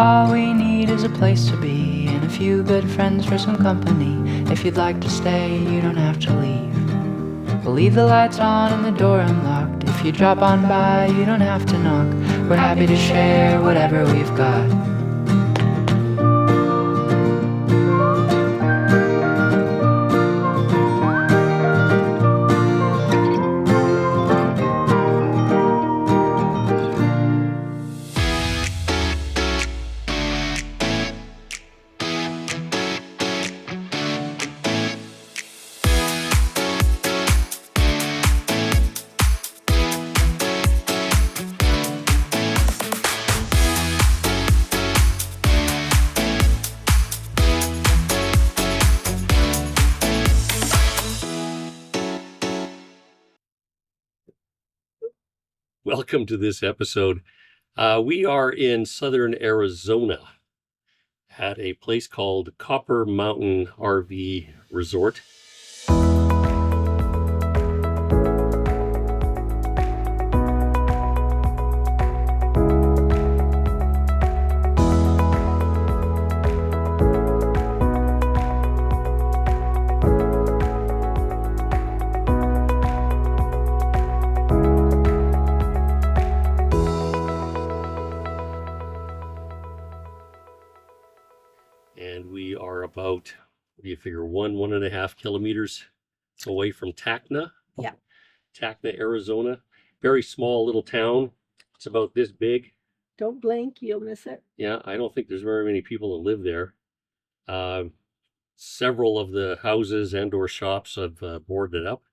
All we need is a place to be and a few good friends for some company. If you'd like to stay, you don't have to leave. We'll leave the lights on and the door unlocked. If you drop on by, you don't have to knock. We're happy to share whatever we've got. Welcome to this episode. We are in southern Arizona at a place called Copper Mountain RV Resort. And we are about, what do you figure, 1.5 kilometers away from Tacna. Yeah. Tacna, Arizona. Very small little town. It's about this big. Don't blink, you'll miss it. Yeah, I don't think there's very many people that live there. Several of the houses and or shops have boarded up.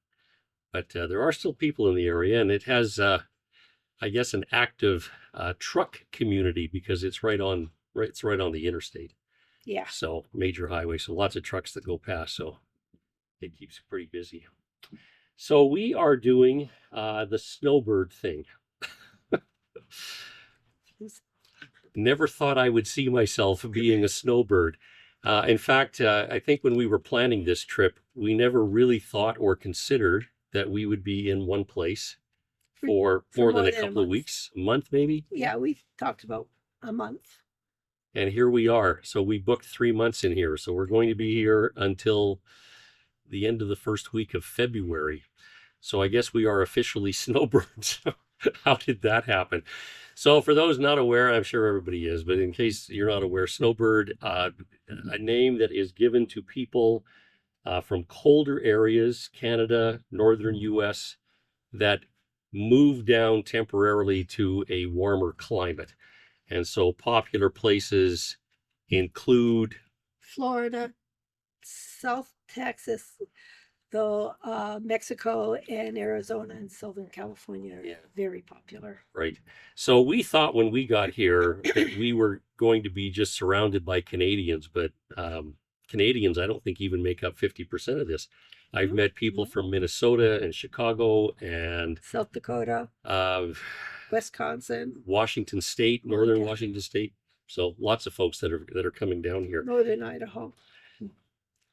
But there are still people in the area, and it has, I guess, an active truck community because it's right on the interstate. Yeah. So major highway, so lots of trucks that go past, so it keeps it pretty busy. So we are doing the Snowbird thing. Never thought I would see myself being a snowbird. In fact, I think when we were planning this trip, we never really thought or considered that we would be in one place for more than a couple of weeks, a month maybe. Yeah, we talked about a month. And here we are. So we booked 3 months in here. So we're going to be here until the end of the first week of February. So I guess we are officially snowbirds. How did that happen? So for those not aware, I'm sure everybody is, but in case you're not aware, snowbird, a name that is given to people from colder areas, Canada, northern US, that move down temporarily to a warmer climate. And so popular places include Florida, South Texas, though Mexico and Arizona and Southern California are very popular. Right. So we thought when we got here that we were going to be just surrounded by Canadians, but Canadians, I don't think even make up 50% of this. I've met people from Minnesota and Chicago and South Dakota, Wisconsin, Washington State, northern Washington State. So lots of folks that are coming down here. Northern Idaho.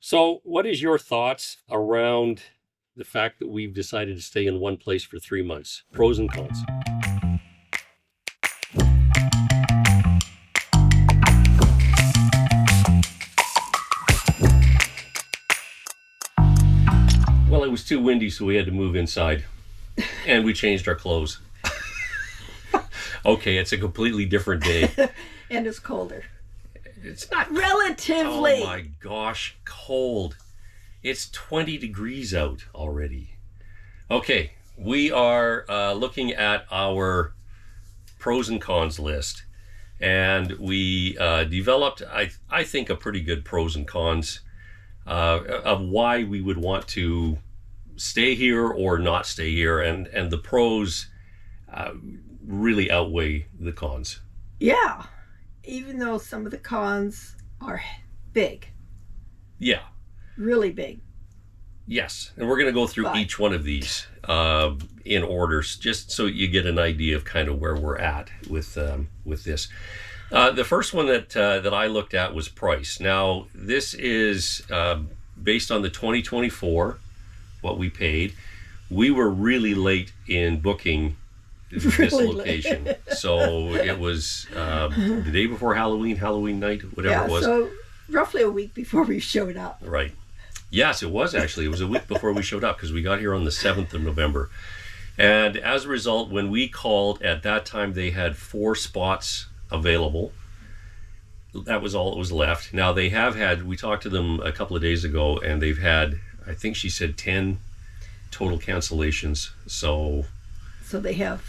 So what is your thoughts around the fact that we've decided to stay in one place for 3 months? Pros and cons. Well, it was too windy, so we had to move inside. And we changed our clothes. Okay, it's a completely different day. And it's colder. It's not relatively. Oh my gosh, cold. It's 20 degrees out already. Okay, we are looking at our pros and cons list. And we developed, I think, a pretty good pros and cons of why we would want to stay here or not stay here. And the pros really outweigh the cons. Yeah, even though some of the cons are big. Yeah. Really big. Yes, and we're going to go through each one of these in orders, just so you get an idea of kind of where we're at with this. The first one that I looked at was price. Now, this is based on the 2024, what we paid. We were really late in booking this Really location. So it was the day before Halloween night, whatever it was. So roughly a week before we showed up. Right. Yes, it was actually. It was a week before we showed up because we got here on the 7th of November. And as a result, when we called at that time, they had 4 spots available. That was all that was left. Now they have had, we talked to them a couple of days ago, and they've had, I think she said 10 total cancellations. So they have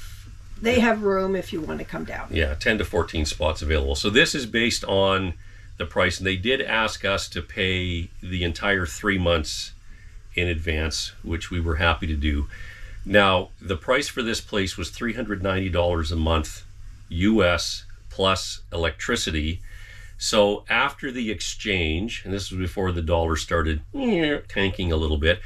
room if you want to come down. yeah, 10 to 14 spots available. So this is based on the price, and they did ask us to pay the entire 3 months in advance, which we were happy to do. Now, the price for this place was $390 a month US plus electricity. So after the exchange, and this was before the dollar started tanking a little bit,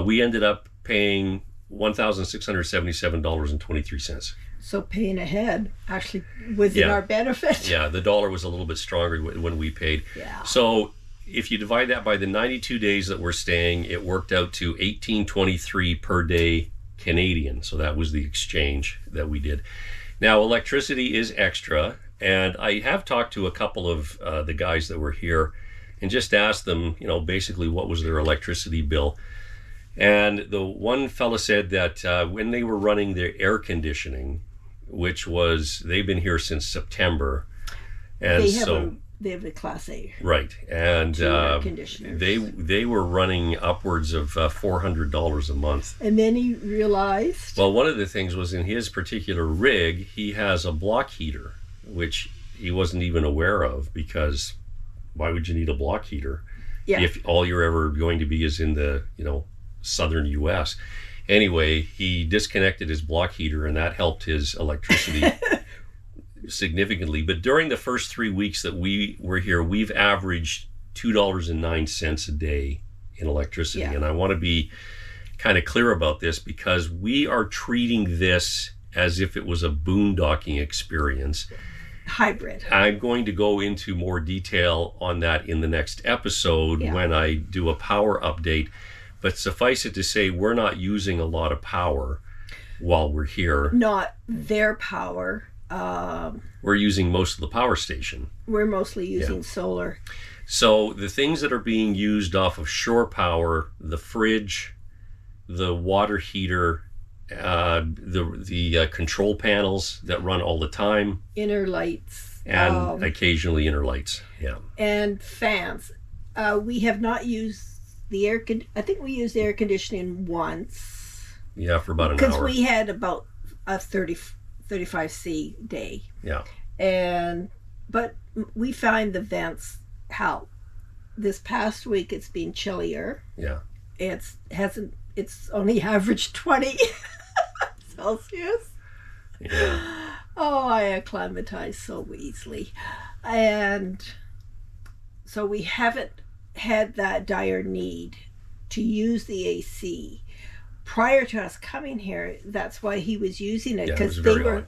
we ended up paying $1,677.23. So paying ahead actually was in our benefit. Yeah, the dollar was a little bit stronger when we paid. Yeah. So if you divide that by the 92 days that we're staying, it worked out to $18.23 per day Canadian. So that was the exchange that we did. Now, electricity is extra, and I have talked to a couple of the guys that were here and just asked them, basically what was their electricity bill. And the one fella said that when they were running their air conditioning, which was, they've been here since September, and they have a Class A. Right, and air conditioners. they were running upwards of $400 a month. And then he realized. Well, one of the things was in his particular rig, he has a block heater, which he wasn't even aware of, because why would you need a block heater if all you're ever going to be is in the southern U.S. Anyway, he disconnected his block heater, and that helped his electricity significantly. But during the first 3 weeks that we were here, we've averaged $2.09 a day in electricity. Yeah. And I want to be kind of clear about this, because we are treating this as if it was a boondocking experience. Hybrid. I'm going to go into more detail on that in the next episode when I do a power update. But suffice it to say, we're not using a lot of power while we're here. Not their power. We're using most of the power station. We're mostly using solar. So the things that are being used off of shore power, the fridge, the water heater, the control panels that run all the time. Inner lights. And occasionally inner lights, And fans. We have not used the I think we used air conditioning once. Yeah, for about an hour. Because we had about a 35C day. Yeah. But we find the vents help. This past week it's been chillier. Yeah. It's only averaged 20 Celsius. Yeah. Oh, I acclimatize so easily. And so we haven't had that dire need to use the AC. Prior to us coming here, that's why he was using it, because they were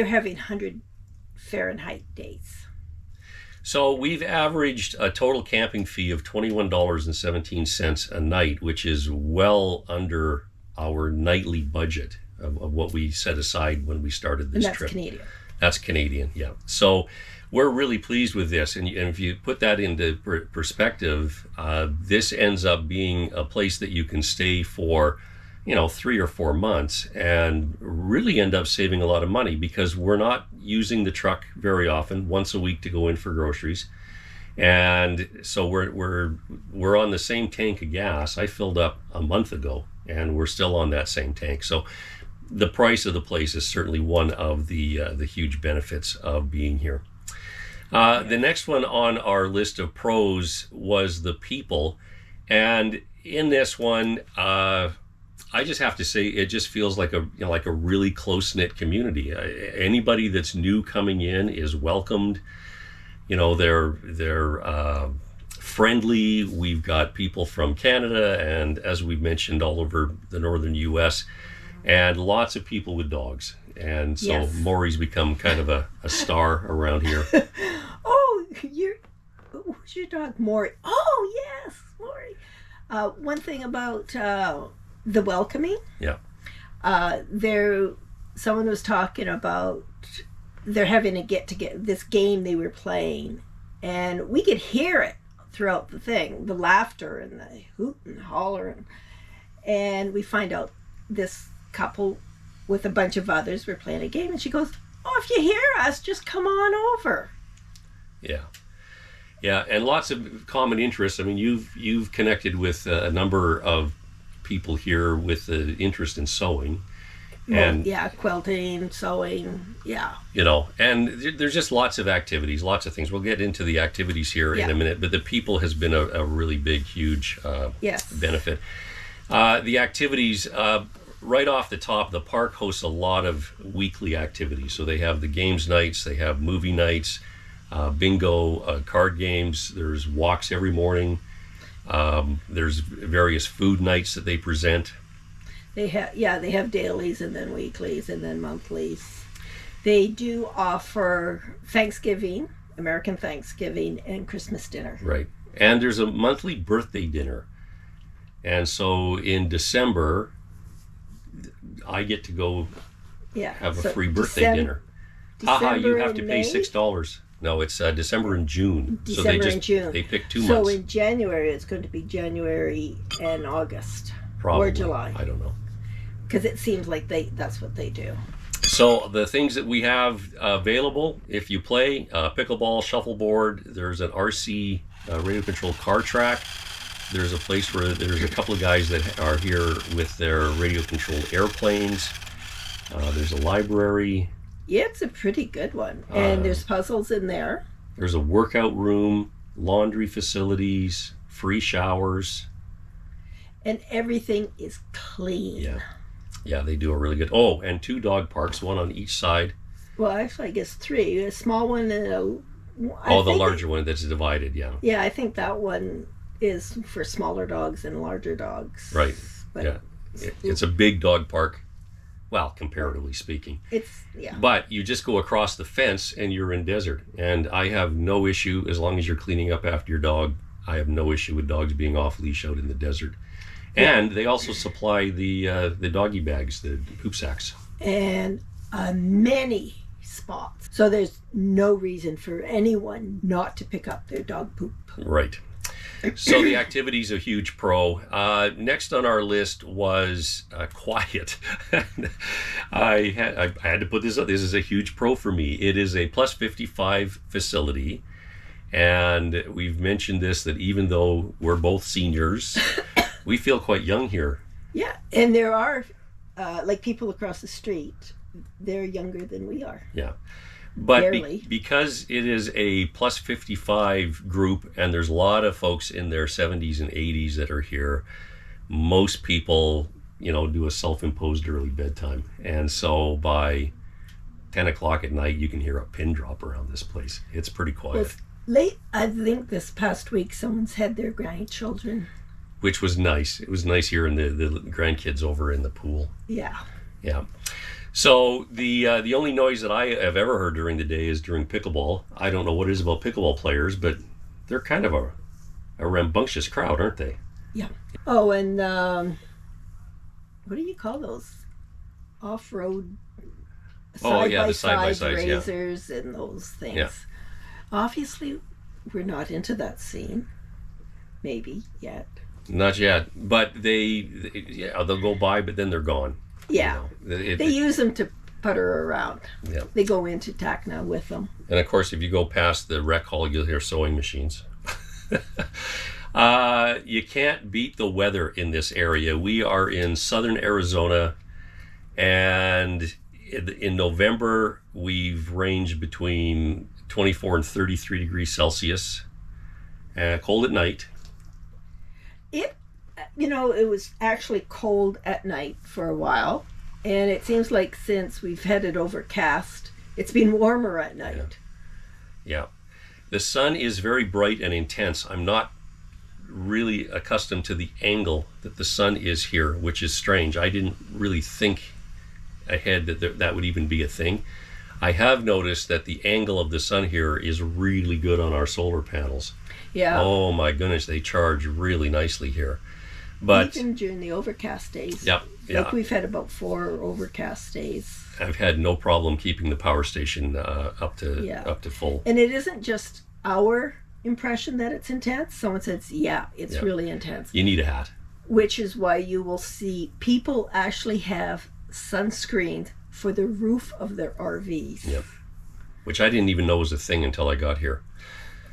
having 100 Fahrenheit days. So we've averaged a total camping fee of $21.17 a night, which is well under our nightly budget of what we set aside when we started this trip. And that's Canadian. That's Canadian, yeah. So we're really pleased with this. And if you put that into perspective, this ends up being a place that you can stay for, 3 or 4 months and really end up saving a lot of money, because we're not using the truck very often, once a week to go in for groceries. And so we're on the same tank of gas. I filled up a month ago, and we're still on that same tank. So the price of the place is certainly one of the huge benefits of being here. The next one on our list of pros was the people. And in this one, I just have to say, it just feels like a really close-knit community. Anybody that's new coming in is welcomed. They're friendly. We've got people from Canada and, as we mentioned, all over the northern U.S., and lots of people with dogs. And so Morrie's become kind of a star around here. Who's your dog, Morrie? Oh, yes, Morrie. One thing about the welcoming. Yeah. someone was talking about they're having to get this game they were playing, and we could hear it throughout the thing, the laughter and the hoot and holler, and we find out this couple with a bunch of others were playing a game, and she goes, "Oh, if you hear us, just come on over." Yeah, and lots of common interests. I mean, you've connected with a number of people here with the interest in sewing, and quilting, sewing, and there's just lots of activities, lots of things. We'll get into the activities here in a minute, but the people has been a really big, huge benefit. The activities, right off the top, the park hosts a lot of weekly activities. So they have the games nights, they have movie nights, bingo, card games. There's walks every morning. There's various food nights that they present. They have dailies and then weeklies and then monthlies. They do offer Thanksgiving, American Thanksgiving, and Christmas dinner. Right. And there's a monthly birthday dinner. And so in December, I get to go have a free birthday dinner. You have to pay $6. No, it's December and June. June. They pick 2 months. So in January, it's going to be January and August. Probably. Or July. I don't know. Because it seems like that's what they do. So the things that we have available, if you play pickleball, shuffleboard, there's an RC radio-controlled car track. There's a place where there's a couple of guys that are here with their radio-controlled airplanes. There's a library. Yeah, it's a pretty good one. And there's puzzles in there. There's a workout room, laundry facilities, free showers. And everything is clean. Yeah, they do a really good... Oh, and 2 dog parks, one on each side. Well, actually, I guess 3. A small one and the larger one that's divided, Yeah, I think that one is for smaller dogs and larger dogs. Right, but it's a big dog park. Well, comparatively speaking. But you just go across the fence and you're in desert. And I have no issue, as long as you're cleaning up after your dog, I have no issue with dogs being off leash out in the desert. And they also supply the doggy bags, the poop sacks. And many spots. So there's no reason for anyone not to pick up their dog poop. Right. So the activity's a huge pro. Next on our list was quiet. I had to put this up. This is a huge pro for me. It is a plus 55 facility. And we've mentioned this, that even though we're both seniors, we feel quite young here. Yeah, and there are, like people across the street, they're younger than we are. Yeah. But because it is a plus 55 group, and there's a lot of folks in their 70s and 80s that are here, most people, do a self-imposed early bedtime. And so by 10 o'clock at night, you can hear a pin drop around this place. It's pretty quiet. Late, I think this past week, someone's had their grandchildren. Which was nice. It was nice hearing the grandkids over in the pool. Yeah. Yeah. So the only noise that I have ever heard during the day is during pickleball. I don't know what it is about pickleball players, but they're kind of a rambunctious crowd, aren't they? Yeah. Oh, and what do you call those? Off-road side-by-side razors and those things. Yeah. Obviously, we're not into that scene. Maybe yet. Not yet, but they'll go by, but then they're gone. Yeah, they use them to putter around. Yeah, they go into Tacna with them. And of course, if you go past the rec hall, you'll hear sewing machines. You can't beat the weather in this area. We are in southern Arizona, and in November, we've ranged between 24 and 33 degrees Celsius. Cold at night. It was actually cold at night for a while, and it seems like since we've had it overcast, it's been warmer at night. Yeah. The sun is very bright and intense. I'm not really accustomed to the angle that the sun is here, which is strange. I didn't really think ahead that would even be a thing. I have noticed that the angle of the sun here is really good on our solar panels. Yeah. Oh my goodness, they charge really nicely here. But even during the overcast days. Yep. Yeah. Like we've had about 4 overcast days. I've had no problem keeping the power station up to full. And it isn't just our impression that it's intense. Someone says, it's really intense. You need a hat. Which is why you will see people actually have sunscreen for the roof of their RVs. Yep. Which I didn't even know was a thing until I got here.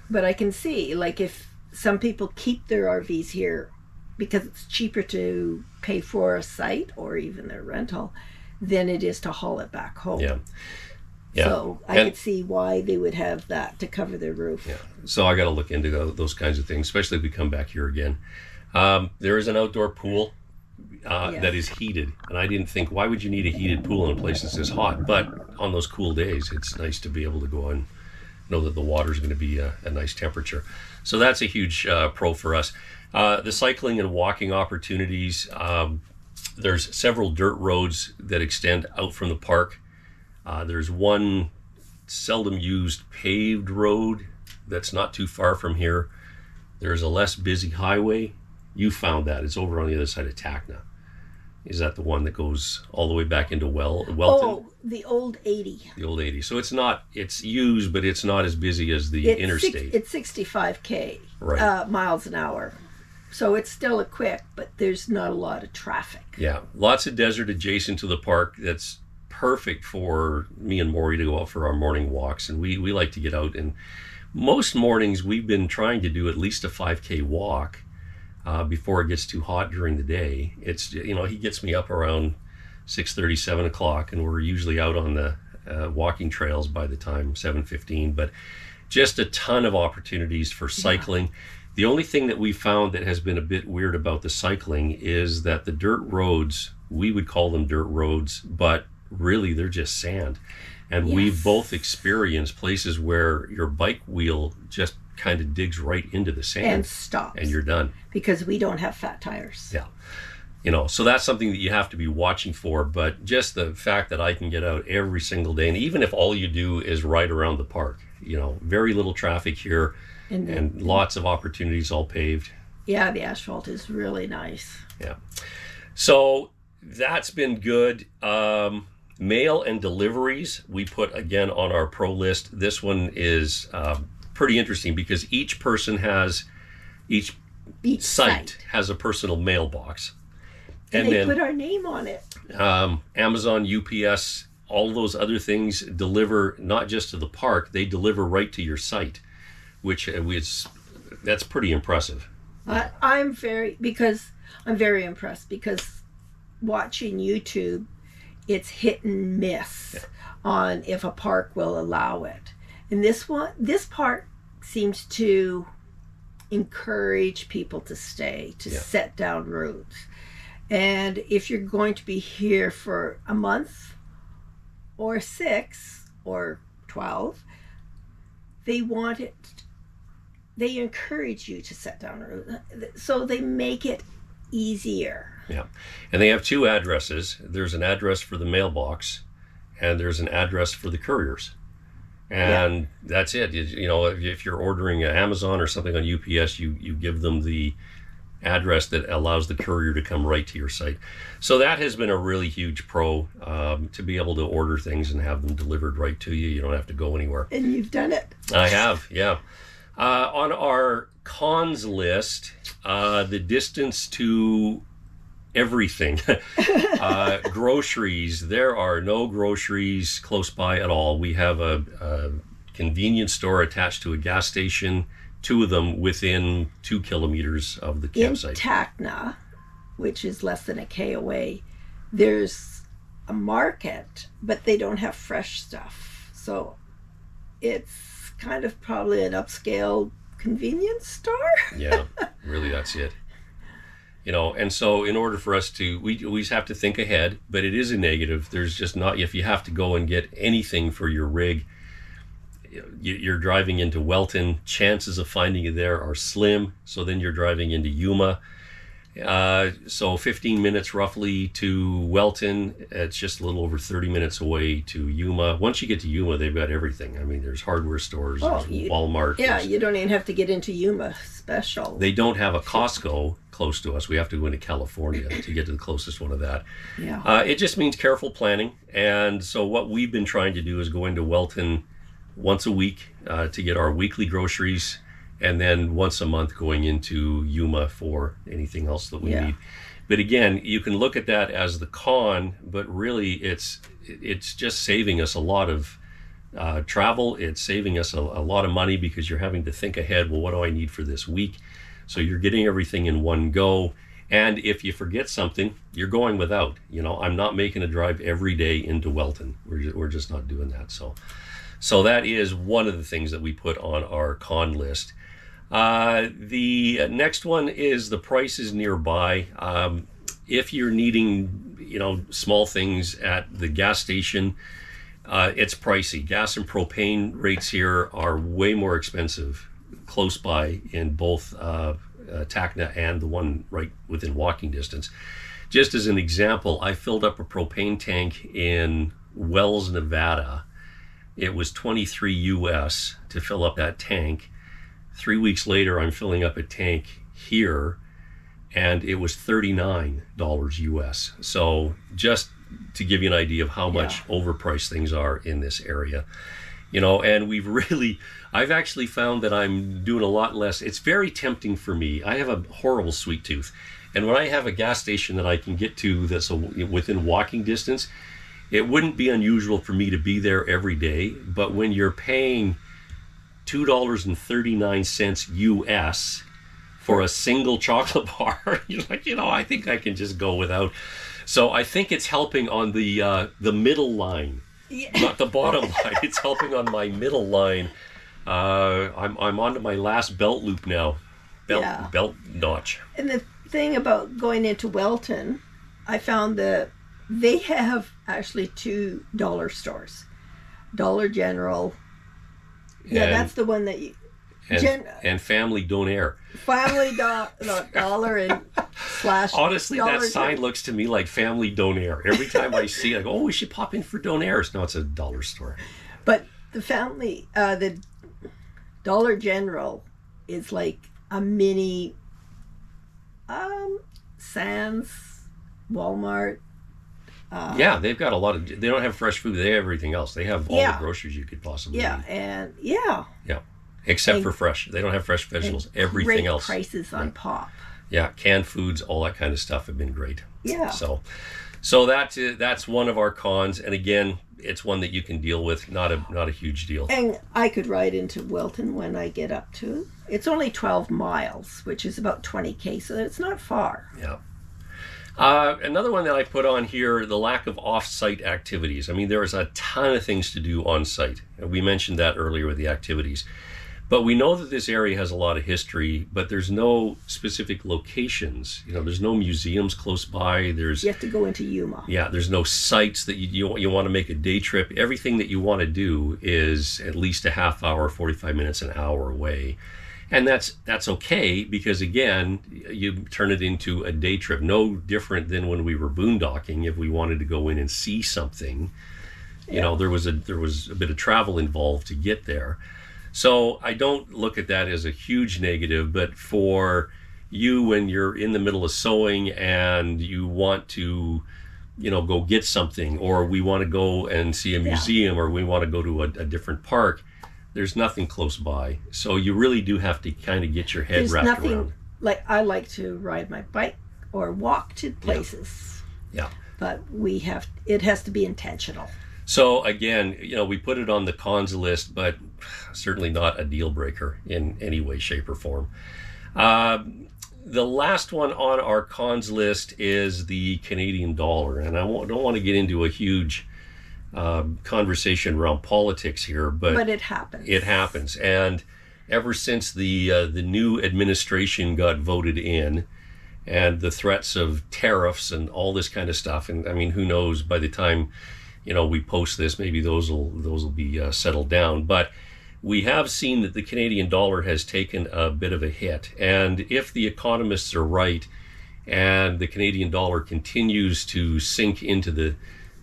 But I can see, like, if some people keep their RVs here because it's cheaper to pay for a site or even their rental than it is to haul it back home. Yeah. Yeah. So I could see why they would have that to cover their roof. Yeah. So I got to look into those kinds of things, especially if we come back here again. There is an outdoor pool that is heated. And I didn't think, why would you need a heated pool in a place that's this hot? But on those cool days, it's nice to be able to go and know that the water's going to be a nice temperature. So that's a huge pro for us. The cycling and walking opportunities, there's several dirt roads that extend out from the park. There's one seldom used paved road that's not too far from here. There's a less busy highway. You found that. It's over on the other side of Tacna. Is that the one that goes all the way back into Welton? Oh, the old 80. The old 80. So it's used, but it's not as busy as the interstate. It's 65 miles an hour. So it's still a quick, but there's not a lot of traffic. Yeah, lots of desert adjacent to the park. That's perfect for me and Morrie to go out for our morning walks. And we like to get out. And most mornings we've been trying to do at least a 5K walk before it gets too hot during the day. It's, he gets me up around 6:30, 7 o'clock, and we're usually out on the walking trails by the time 7:15. But just a ton of opportunities for cycling. Yeah. The only thing that we found that has been a bit weird about the cycling is that the dirt roads, we would call them dirt roads, but really they're just sand. And we've both experienced places where your bike wheel just kind of digs right into the sand. And stops. And you're done. Because we don't have fat tires. Yeah. So that's something that you have to be watching for. But just the fact that I can get out every single day, and even if all you do is ride around the park, very little traffic here and lots of opportunities all paved. Yeah, the asphalt is really nice. Yeah. So that's been good. Mail and deliveries, we put again on our pro list. This one is pretty interesting because each site has a personal mailbox. And they put our name on it. Amazon, UPS, all those other things deliver not just to the park, they deliver right to your site, which that's pretty impressive. I'm very impressed because watching YouTube, it's hit and miss on if a park will allow it. And this park seems to encourage people to stay, to set down roots. And if you're going to be here for a month or 6 or 12, they encourage you to set down roots. So they make it easier. Yeah. And they have 2 addresses. There's an address for the mailbox and there's an address for the couriers. And that's it. If you're ordering an Amazon or something on UPS, you give them the address that allows the courier to come right to your site. So that has been a really huge pro, to be able to order things and have them delivered right to you. You don't have to go anywhere. And you've done it. I have, yeah. On our cons list, the distance to everything. Groceries, there are no groceries close by at all. We have a convenience store attached to a gas station, 2 of them within 2 kilometers of the campsite. In Tacna, which is less than a K away, there's a market, but they don't have fresh stuff. So it's kind of probably an upscale convenience store. Yeah, really, that's it. And so in order for us to, we just have to think ahead, but it is a negative. There's just not, if you have to go and get anything for your rig, you're driving into Welton, chances of finding you there are slim. So then you're driving into Yuma. So 15 minutes roughly to Welton. It's just a little over 30 minutes away to Yuma. Once you get to Yuma, they've got everything. I mean, there's hardware stores, there's Walmart. Yeah, you don't even have to get into Yuma special. They don't have a Costco close to us. We have to go into California to get to the closest one of that. Yeah. It just means careful planning. And so what we've been trying to do is go into Welton once a week to get our weekly groceries, and then once a month going into Yuma for anything else that we need. But again, you can look at that as the con, but really it's just saving us a lot of travel. It's saving us a lot of money because you're having to think ahead. Well, what do I need for this week? So you're getting everything in one go. And if you forget something, you're going without. You know, I'm not making a drive every day into Welton. We're just not doing that. So that is one of the things that we put on our con list. The next one is the prices nearby. If you're needing, small things at the gas station, it's pricey. Gas and propane rates here are way more expensive close by in both Tacna and the one right within walking distance. Just as an example, I filled up a propane tank in Wells, Nevada. It was $23 US to fill up that tank. 3 weeks later, I'm filling up a tank here, and it was $39 US. So just to give you an idea of how much overpriced things are in this area. And I've actually found that I'm doing a lot less. It's very tempting for me. I have a horrible sweet tooth. And when I have a gas station that I can get to that's within walking distance, it wouldn't be unusual for me to be there every day. But when you're paying $2.39 US for a single chocolate bar, you're like, I think I can just go without. So I think it's helping on the middle line, not the bottom line. It's helping on my middle line. I'm on to my last belt loop now, belt notch. And the thing about going into Welton, I found that they have actually two dollar stores, Dollar General. Yeah, that's the one that you... And Family Donaire. Family Dollar and slash... Honestly, Dollar that sign looks to me like Family Donaire. Every time I see it, I go, we should pop in for Donairs. No, it's a dollar store. But the Dollar General is like a mini Sam's, Walmart. They've got a lot of... They don't have fresh food. They have everything else. They have all the groceries you could possibly need. Yeah. Except for fresh. They don't have fresh vegetables. Everything else. Great prices on pop. Yeah, canned foods, all that kind of stuff have been great. Yeah. So that's one of our cons. And again, it's one that you can deal with. Not a huge deal. And I could ride into Wilton when I get up to. It's only 12 miles, which is about 20K, so it's not far. Yeah. Another one that I put on here, the lack of off-site activities. I mean, there is a ton of things to do on-site. We mentioned that earlier with the activities. But we know that this area has a lot of history, but there's no specific locations. There's no museums close by. You have to go into Yuma. Yeah, there's no sites that you want to make a day trip. Everything that you want to do is at least a half hour, 45 minutes, an hour away. And that's okay because, again, you turn it into a day trip. No different than when we were boondocking. If we wanted to go in and see something, there was a bit of travel involved to get there. So I don't look at that as a huge negative, but for you when you're in the middle of sewing and you want to, go get something, or we want to go and see a museum, or we want to go to a different park, there's nothing close by. So you really do have to kind of get your head wrapped around. Like I like to ride my bike or walk to places. Yeah. But it has to be intentional. So again, we put it on the cons list, but certainly not a deal breaker in any way, shape, or form. The last one on our cons list is the Canadian dollar. And I don't want to get into a huge conversation around politics here, but it happens. It happens. And ever since the new administration got voted in, and the threats of tariffs and all this kind of stuff, and I mean, who knows, by the time we post this, maybe those will be settled down. But we have seen that the Canadian dollar has taken a bit of a hit. And if the economists are right, and the Canadian dollar continues to sink into the,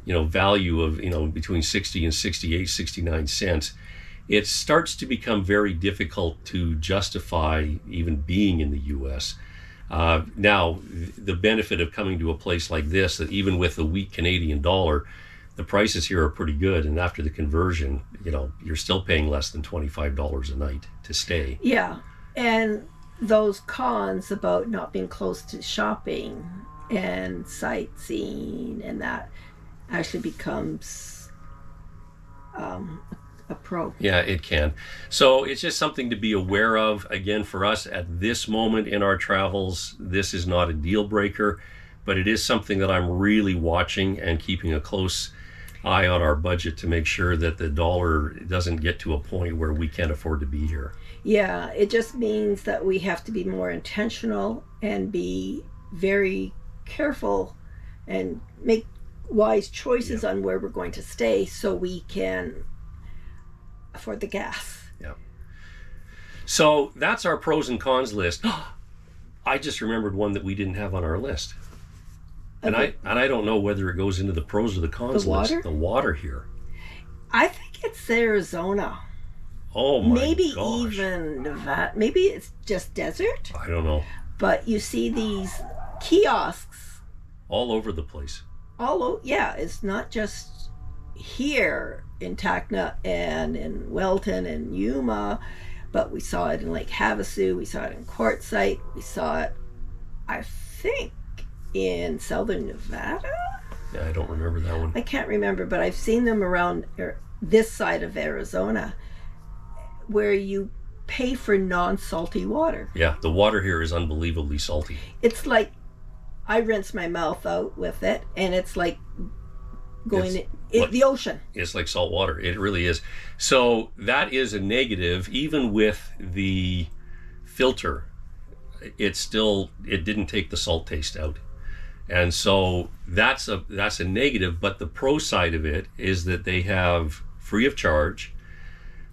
value of, between 60 and 68, 69 cents, it starts to become very difficult to justify even being in the U.S. Now, the benefit of coming to a place like this, that even with a weak Canadian dollar, the prices here are pretty good. And after the conversion, you're still paying less than $25 a night to stay. Yeah. And those cons about not being close to shopping and sightseeing and that actually becomes a pro. Yeah, it can. So it's just something to be aware of. Again, for us at this moment in our travels, this is not a deal breaker, but it is something that I'm really watching and keeping a close eye on our budget to make sure that the dollar doesn't get to a point where we can't afford to be here. Yeah, it just means that we have to be more intentional and be very careful and make wise choices on where we're going to stay so we can afford the gas. Yeah. So that's our pros and cons list. I just remembered one that we didn't have on our list. And Okay. I don't know whether it goes into the pros or the cons The water? list. The water here. I think it's Arizona. Oh my Maybe gosh. even Nevada. Maybe it's just desert. I don't know. But you see these kiosks All over the place. yeah, it's not just here in Tacna and in Welton and Yuma, but we saw it in Lake Havasu, we saw it in Quartzsite, we saw it, I think, in southern Nevada. Yeah, I don't remember that one. I can't remember, but I've seen them around this side of Arizona where you pay for non-salty water. Yeah, the water here is unbelievably salty. It's like I rinse my mouth out with it, and it's like going in the ocean. It's like salt water. It really is. So that is a negative. Even with the filter, it didn't take the salt taste out. And so that's a negative. But the pro side of it is that they have free of charge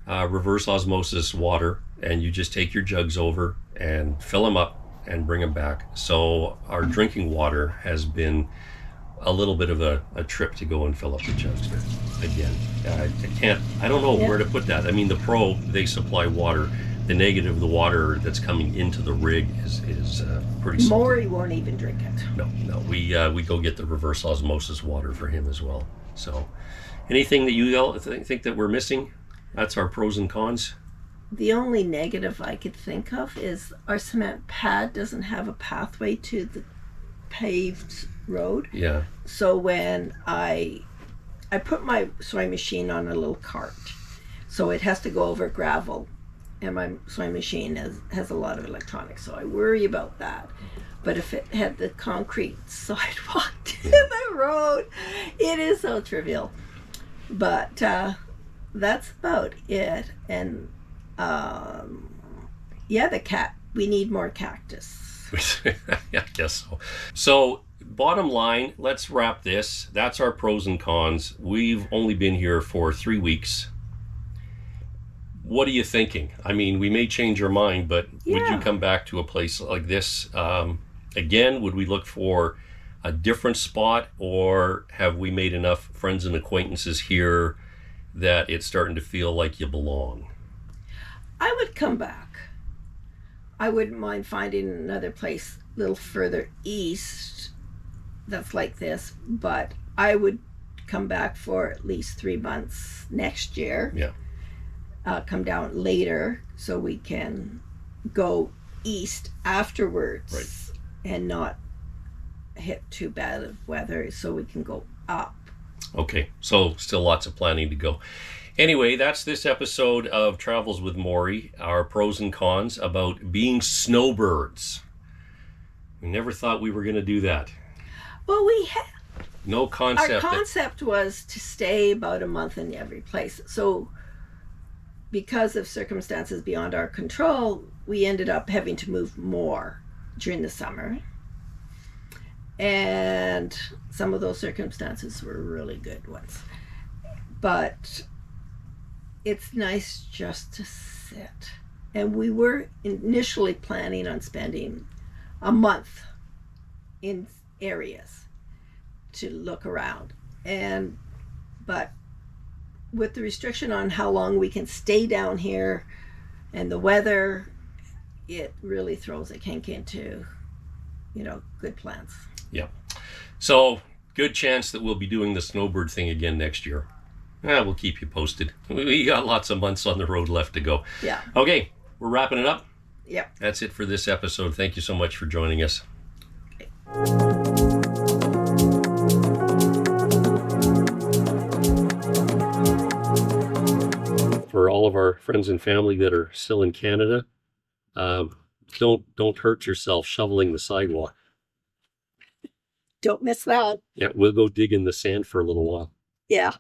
reverse osmosis water, and you just take your jugs over and fill them up and bring them back. So our drinking water has been a little bit of a trip to go and fill up the jugs again. I don't know where to put that. I mean, the pro, they supply water. The negative, the water that's coming into the rig is pretty salty. Morrie won't even drink it. No, we go get the reverse osmosis water for him as well. So anything that you all think that we're missing? That's our pros and cons. The only negative I could think of is our cement pad doesn't have a pathway to the paved road. Yeah. So when I put my sewing machine on a little cart, so it has to go over gravel, and my sewing machine has a lot of electronics, so I worry about that. But if it had the concrete sidewalk to the road, it is so trivial. But that's about it. And we need more cactus. I guess so. So bottom line, let's wrap this. That's our pros and cons. We've only been here for 3 weeks. What are you thinking? I mean, we may change our mind, but would you come back to a place like this again? Would we look for a different spot, or have we made enough friends and acquaintances here that it's starting to feel like you belong? I would come back. I wouldn't mind finding another place a little further east that's like this, but I would come back for at least 3 months next year. Yeah. Come down later so we can go east afterwards, right, and not hit too bad of weather, so we can go up. Okay, so still lots of planning to go. Anyway, that's this episode of Travels with Morrie, our pros and cons about being snowbirds. We never thought we were going to do that. Well, we had No concept. our concept was to stay about a month in every place. So because of circumstances beyond our control, we ended up having to move more during the summer. And some of those circumstances were really good ones. But it's nice just to sit. And we were initially planning on spending a month in areas to look around. But with the restriction on how long we can stay down here and the weather, it really throws a kink into, good plans. Yeah. So good chance that we'll be doing the Snowbird thing again next year. We'll keep you posted. We got lots of months on the road left to go. Yeah. Okay, we're wrapping it up. Yep. That's it for this episode. Thank you so much for joining us. For all of our friends and family that are still in Canada, don't hurt yourself shoveling the sidewalk. Don't miss that. Yeah, we'll go dig in the sand for a little while. Yeah.